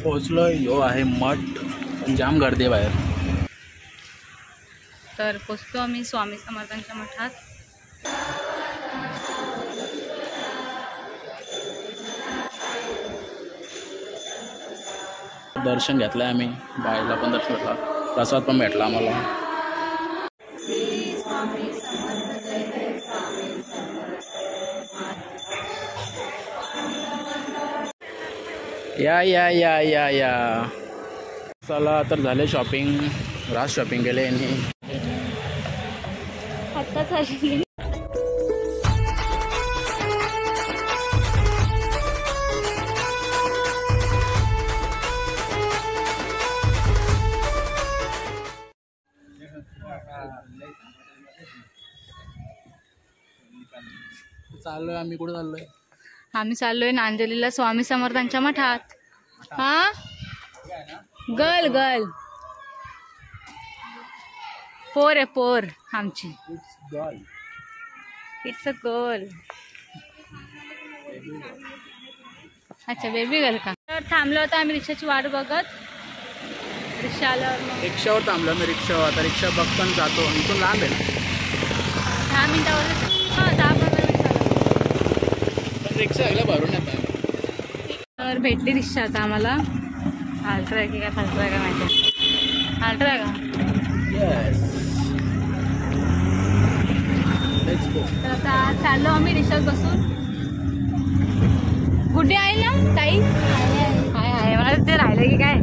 पोहोचलो. यो आहे मठ. जाम गर्दी आहे बाहेर. तर पोचतो आम्ही स्वामी समर्थांच्या मठात. दर्शन घेतलंय आम्ही. बाहेरला पण दर्शन घेतला. प्रसाद पण भेटला आम्हाला. या या या या या चला तर झाले शॉपिंग. राज शॉपिंग केले यांनी. आत्ताच आली. चाललोय आम्ही. कुठे चाललोय? आम्ही चाललोय नांदेलीला स्वामी समर्थांच्या मठात. हा गर्ल गर्ल पोर आहे पोर आमची. It's a girl. अच्छा बेबी गर्ल का? तर थांबलो होतो आम्ही रिक्षाची वाट बघत. रिक्षा आल्यावर रिक्षावर थांबलो मी. रिक्षावर आता रिक्षा बघताना जातो. इथून लांब आहे ना. 10 मिनिटावर. हां 10-15 मिनिटावर. पण रिक्षा सगळ्या भरून येतात. तर भेटली रिक्षा आता आम्हाला. अल्ट्रा आहे की काय फाल्ट्रा आहे का माहिती. अल्ट्रा आहे का? येस. Let's go. तर आता चाललो आम्ही रिक्षात बसून. गुड्डी आहे ना ताई? हाय हाय. मला ते राहिलं की काय.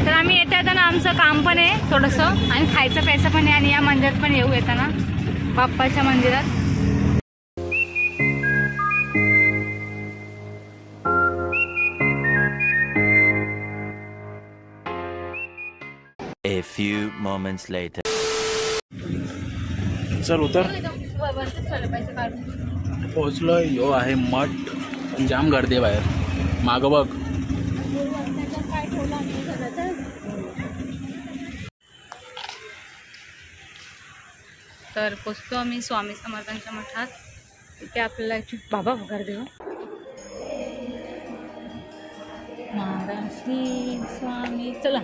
तर आम्ही येता येताना आमचं काम पण आहे थोडंसं आणि खायचं प्यायचं पण आहे आणि या मंदिरात पण येऊ येताना बाप्पाच्या मंदिरात. A few moments later. चल उतर. पोहोचलो. यो आहे मठ. जाम गर्दी आहे बाहेर. मागं बघ. तर पोचतो आम्ही स्वामी समर्थांच्या मठात. तिथे आपल्याला बाबा गर्दी हो. महाराज श्री स्वामी. चला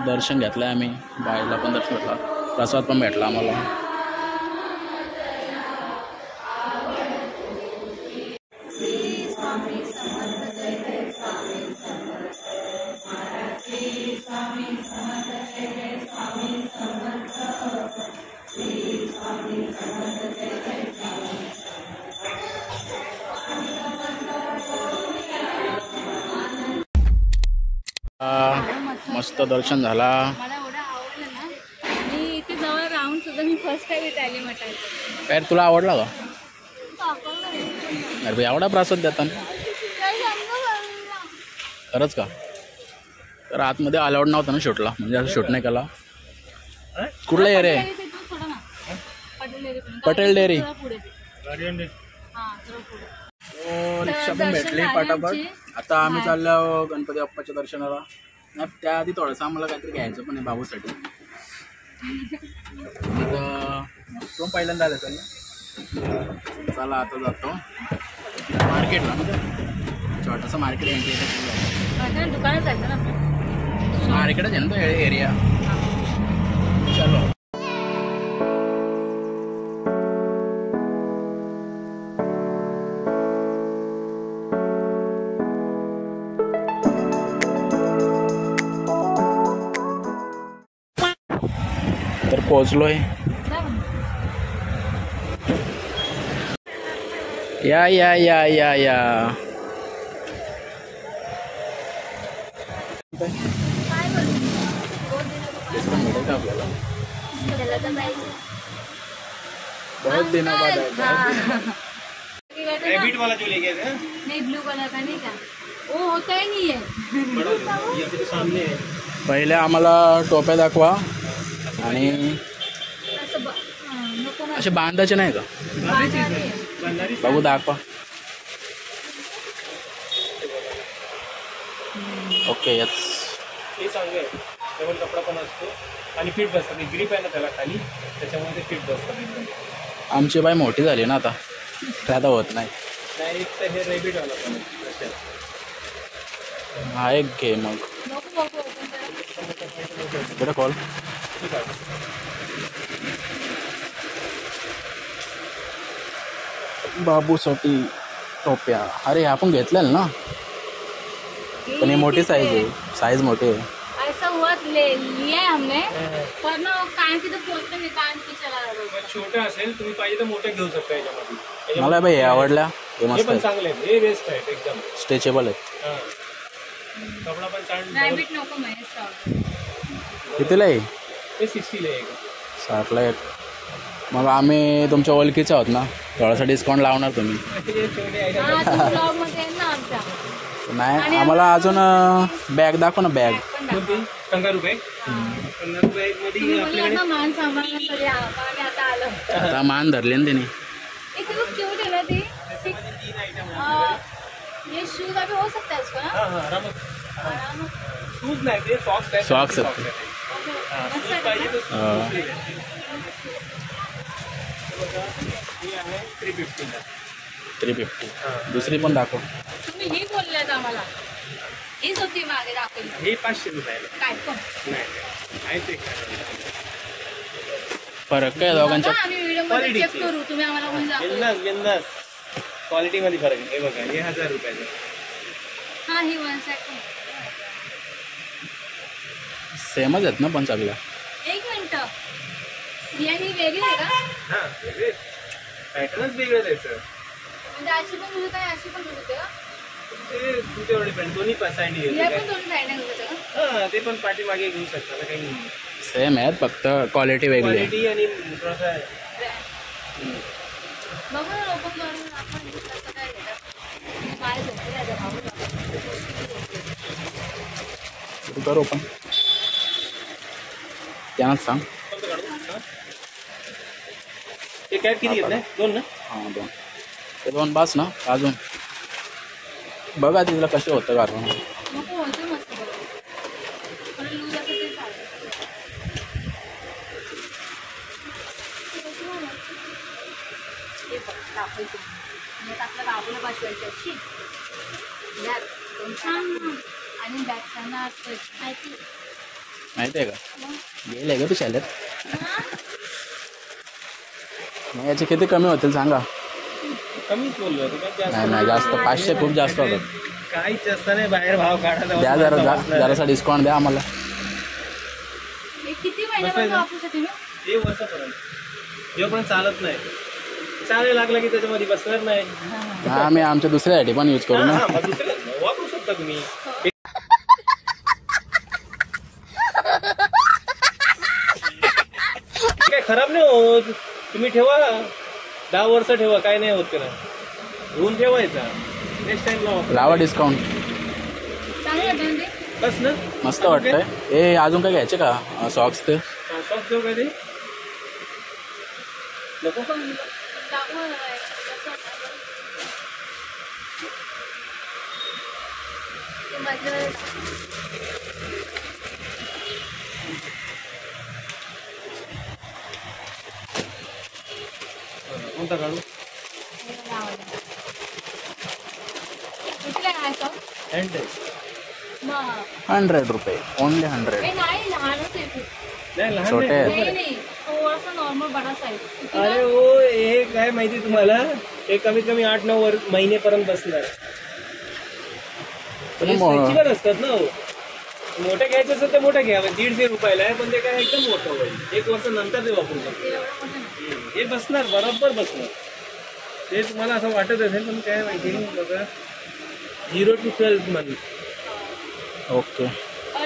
दर्शन घेतलंय आम्ही. बाहेरला पण दर्शन घेतला. प्रसाद पण भेटला आम्हाला. मस्त दर्शन झाला. मला एवढं आवडलं ना. मी इथे जवळ राहून सुद्धा मी फर्स्ट टाइम इथे आली मठात. पॅर तुला आवडला का? अरे भाई एवढा प्रसाद देता ना. खरंच का? तर आतमध्ये अलाउड नव्हता ना शूटला. म्हणजे असं शूट नाही केला. कुठला एरिया आहे? पटेल डेअरी. रिक्षा पण भेटली पटापट. आता आम्ही चाललो गणपती बाप्पाच्या दर्शनाला. त्याआधी थोडंसं आम्हाला काहीतरी घ्यायचं पण आहे बाबूसाठी. तो पहिल्यांदा आलं चाललं. चला आता जातो मार्केटला. छोटंसं मार्केट आहे. दुकानात जायचं ना. मार्केटच आहे ना तो एरिया. चलो. तर पोहोचलोय. या या या या या बहुत दिनों बाद आए. रैबिट वाला जो ले गए थे नहीं ब्लू कलर का नहीं का वो होता ही नहीं है. ये तो सामने है. पहिले आम्हाला टोप्या दाखवा आणि असं नको ना असे बांधायचे नाही का बंधारी बघू दाखवा. Okay yes. हे चांगलं आहे. डबल कपडा पण असतो आणि फिट बसतात. ग्रीप आहे ना त्याला खाली त्याच्यामुळे ते फिट बसतात एकदम. आमची बाई मोठी झाली ना आता ते आता होत नाही. नाही एक तर हे रॅबिट वाला पण आहे. हा एक घे मग नको नको open करा. इकडे कॉल. ठीक आहे. बाबूसाठी टोप्या. अरे आपण घेतलेलं ना पण ही मोठी साईज आहे. साईज मोठी आहे. ऐसा हुआ लिया है हमने पर ना वो कान की तो पोस्टर में कान की चला रहा मग छोटं असेल तुम्ही पाहिजे तर मोठं घेऊ शकता याच्यामध्ये. मला बाई हे आवडल्या. हे हे मस्त पण आहे. चांगले आहेत. हे बेस्ट आहेत एकदम. स्ट्रेचेबल आहेत. हां कपडा पण छान. रैबिट नको महेश राव. कितीला आहे? हे 60 ला आहे. 60ला एक. मग आम्ही तुमच्या ओळखीचे आहोत ना थोडासा डिस्काउंट लावणार तुम्ही. हे छोटे आहे. हा तू ब्लॉग मध्ये आहे ना आमच्या नाही आम्हाला अजून बॅग दाखव ना. बॅग पण कोणती? Kangaroo bag. कंगारू बॅग मध्ये तुम्ही बोलला आपल्याकडे ना मान सांभाळण्यासाठी आम्ही आता आलो. आता मान धरले ना त्यांनी. एक खूप क्यूट है ना ती. ये शूज अभी हो सकता है इसको ना हां हां आरामात. आराम शूज नाही ते सॉक्स आहेत. Socks आहेत. हां मस्त शूज आहे पाहिजे ना? तर हा. शूज ले. बघा ही आहे 350 ला. 350. दुसरी पण दाखव. तुम्ही ही बोलल्यात आम्हाला हीच होती मागे दाखवली हे 500 रुपयाला. काय पण नाही आहे ते काय. फरक काय दोघांच्या? बघा, आम्ही व्हिडिओ मध्ये Quality चेक ची. करू तुम्ही आम्हाला कोणी दाखवलं. बिंदास बिंदास क्वालिटीमध्ये फरक आहे. हे बघा हे 1000 रुपयाचं. हा ही वन साईड सेमच आहेत ना पण सगळ्या. एक मिनिट ही आणि ही वेगळी आहे का हां वेगळे पॅटर्नच वेगळं द्यायचं. म्हणजे अशी पण मिळत आहे अशी पण मिळते का ते तुमच्यावर डिपेंड. दोन्ही साईड हिला घ्यायचं पण दोन्ही साईडने मिळते का हां ते पण पाठीमागे घेऊ शकता ना. काही नाही. सेम आहेत फक्त क्वालिटी वेगळी आहे. क्वालिटी आणि थोडासा बघू ना ओपन करून आपण कसं काय घेतात. काय झोपले आहे भाऊ सुरू करू पण त्यांनाच सांग. हे कॅप किती घेतलं? 2 ना. हां 2. ते 2 बास ना अजून. बघा तिला कसे होतं कारण नको होतं मस्त बघ पण लूज असं ते चालेल. हे बघ दाखवते मी आपल्या बाबूला बसवायची अशी बॅग पण छान आणि बॅग त्यांना माहिती माहिती आहे का? गेले का तू शाळेत? मग याचे किती कमी होतील सांगा. कमीच बोललो होतो. काय जास्त नाही नाही जास्त 500 खूप जास्त होतात. काहीच जास्त नाही. बाहेर भाव काढायला द्या जरासा डिस्काउंट द्या आम्हाला. हे किती महिन्यापर्यंत वापरू शकते मी ते वर्षापर्यंत जेव्हापर्यंत चालत नाही. चालायला लागला की त्याच्यामध्ये बसणार नाही. हा आम्ही आमच्या दुसऱ्यासाठी पण यूज करू ना. हां मग दुसरं वापरू शकता तुम्ही. काय खराब नाही होत. तुम्ही ठेवा 10 वर्ष ठेवा काय नाही होत त्याला. धुवून ठेवायचा नेक्स्ट टाइम लावा डिस्काउंट. चांगलं आहे पण ते बस ना. मस्त वाटतंय. ए अजून काय घ्यायचे का सॉक्स ते? सॉफ्ट देऊ काय ते नको. दाखव ना बाई. ते मधलं कोणता काढू? कितीला काय तो? हँड मग 100 रुपये. ओनली 100. हे नाही लहानच आहे खूप. नाही लहान छोटे नाही. आहेत. नाही नाही थोडासा नॉर्मल बडा साईज. अरे हो हे काय माहिती तुम्हाला. हे कमीत कमी 8-9 महिनेपर्यंत बसणार. पण हे मग- stretchable असतात ना हो. मोठ्या घ्यायचं असेल तर मोठ्या घ्या. 150 रुपयाला आहे पण ते काय एकदम मोठं होईल. 1 वर्ष नंतर ते वापरू शकतो. एवढं मोठं नाही. हे बसणार बरोबर बसणार. ते तुम्हाला असं वाटत असेल पण काय माहिती बघा 0 to 12 मंथ. ओके.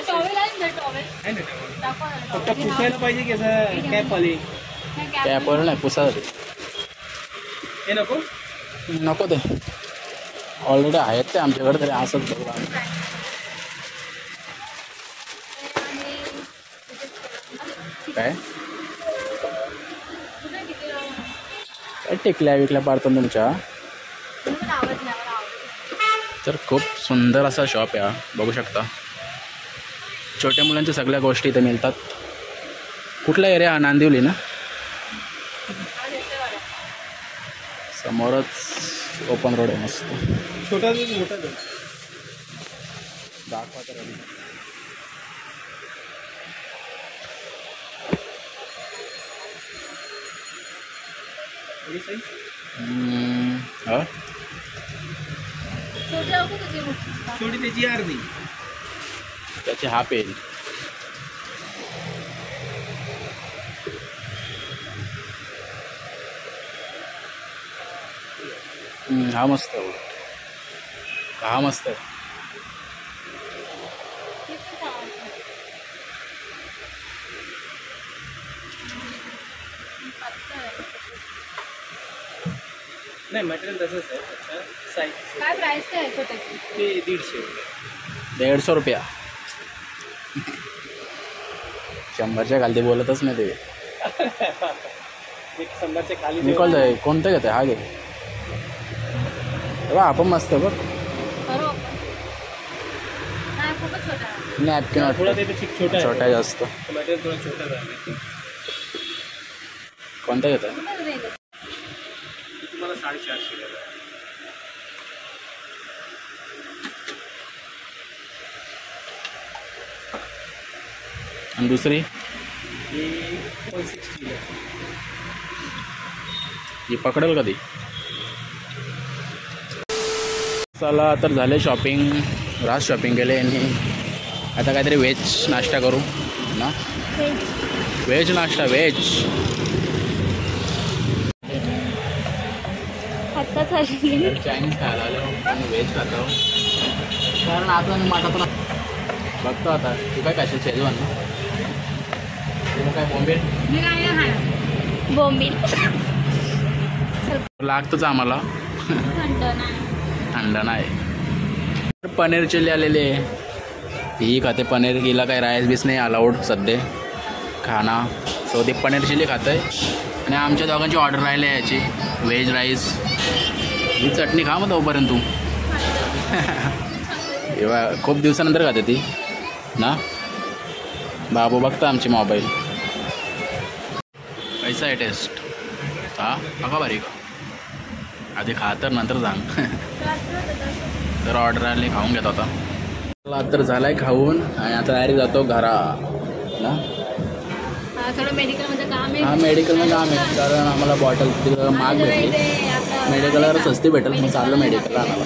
टॉवेल आहे ना टॉवेल आहे ना दाखवा ना फक्त टॉवेल. पुसायला पाहिजे की असं कॅप आली. कॅपवर नाही पुसासाठी. हे नको नको ते ऑलरेडी आहेत ते आमच्याकडे तरी असंच बघू आम्ही. काय काय टिकल्या विकल्या पाडतो तुमच्या. तर खूप सुंदर असा शॉप आहे हा, बघू शकता. छोट्या मुलांच्या सगळ्या गोष्टी इथे मिळतात. कुठला एरिया हा? नांदिवली ना. समोरच ओपन रोड आहे मस्त. छोटा मोठा दाखवा तर आधी. हा छोटी त्याची अर्धी. त्याची हाफ येईल. हा मस्त आहे. हा मस्त आहे. नाही मटेरियल तसंच आहे. साईज काय प्राइस काय आहे छोट्याची? ते 150 रुपये. 150 रुपया. 100च्या खाली बोलतच नाही ते. एक 100च्या खाली निकोल आहे. कोणतं घेत आहे? हा घे. तेव्हा आपण मस्त बघ. बरोबर नाही खूपच छोटा आहे. नॅपकिन थोडा ते छोटा आहे. छोटा जास्त. मटेरियल थोडं छोटं झालं. कोणतं घेत आहे? कुठं रेंज आहे? तुम्हाला 450 ला. आणि दुसरी ही 160 ला. ही पकडेल कधी. चला तर झाले शॉपिंग. रास शॉपिंग केले आणि आता काहीतरी व्हेज नाश्ता करू ना. व्हेज नाश्ता व्हेज. आत्ताच आली. चायनीज खायला आलो आणि व्हेज खातो. कारण आता मी माटा पण बघतो आता. तू काय खाशील? शेजवान ना. तुला काय बॉम्बे मी काय नाही खाणार. बोंबील लागतंच आम्हाला. थंड नाही. थंड नाही. पनीर चिल्ली आलेली आहे. ही खाते पनीर. हिला काही राईस बीस नाही अलाउड सध्या खाना. सो ती पनीर चिल्ली खातं आहे. आणि आमच्या दोघांची ऑर्डर राहिली आहे याची व्हेज राईस. ही चटणी खा मग तोपर्यंत तू. तेव्हा खूप दिवसानंतर खाते ती ना. बाबू बघता आमची मोबाईल. कैसा आहे टेस्ट? हा बघा बारीक. आधी खा तर नंतर सांग. तर ऑर्डर आली खाऊन घेतो आता. मला तर झालाय खाऊन आणि आता डायरेक्ट जातो घरा ना. थोडं मेडिकलमध्ये काम आहे. हा मेडिकलमध्ये काम आहे कारण आम्हाला बॉटल तिथं महाग भेटली. मेडिकलवर स्वस्ती भेटेल मग चाललो मेडिकलला आणायला.